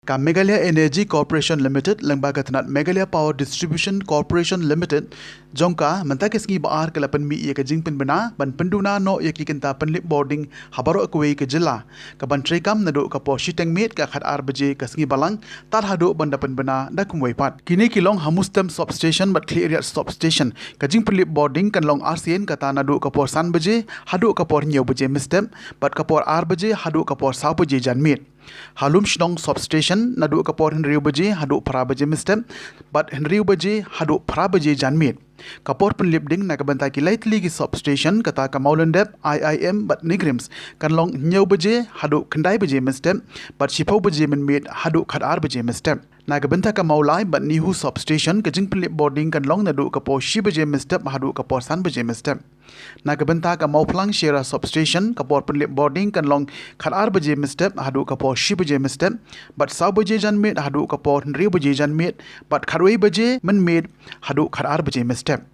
Ka Meghalaya Energy Corporation Limited lembaga tenat Meghalaya Power Distribution Corporation Limited jongka mentak kesngi baar ke lapan mi ia ke jing pen bena ban penduna no ia klikenta pynlip bording habaro kuwe ke jylla ka ban trekam nado ka po shiteng met ka khat ar baje kesngi balang tar hado banda pen bena da kumwei pat kini kilong hamustem substation but clear area substation ka jing pynlip bording kan long RCN kata nado ka por san baje hado ka por nyau baje mistem but ka por ar baje hado ka por sau baje jan met Halum Shnong substation nadu kapor Henry baje hadu pra baje mistem but Henry baje hadu pra baje janmit kapor pynlip ding na kabanta ki lightly ki substation kata ka Maulendep IIM but Nigrims kan long nyau baje hadu khandai baje mistem but shipau baje min mit hadu khadar baje mistem na kabanta ka Maulai but Nihu substation ka jing pynlip boarding kan long nadu kapor shi baje mistem hadu kapor san baje mistem na kabanta ka Mawphor Shera substation kapor pynlip boarding kan long khadar baje mistem hadu kapor shi baje mistem but sau baje jan mit hadu kapor Henry baje jan mit but khadwei baje min mit hadu khadar baje mistem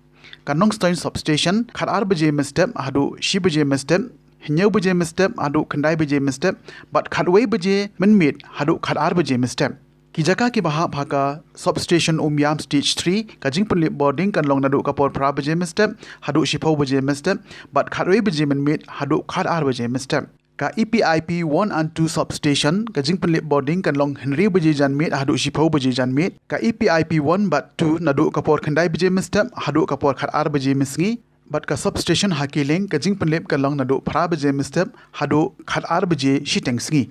kanong stein substation khadar baje mistem hadu shi baje mistem Hinyau baje mistem hadu khandai baje mistem but khadwei baje min mit hadu khadar baje mistem ki jaka ki baha phaka substation umyam stage 3 ka jing pynlip boarding kan long nadu kapor pra baje mistem hadu shipau baje mistem but khadwei baje min mit hadu khadar baje mistem ka EPIP 1 and 2 substation ka jing pynlip boarding kan long Henry baje jan mit hadu shipau baje jan mit ka EPIP 1 but 2 nadu kapor khandai baje mistem hadu kapor khadar baje misngi but ka substation hakiling ka jing pynlip kan long nadu pra baje mistem hadu khadar baje shiteng sngi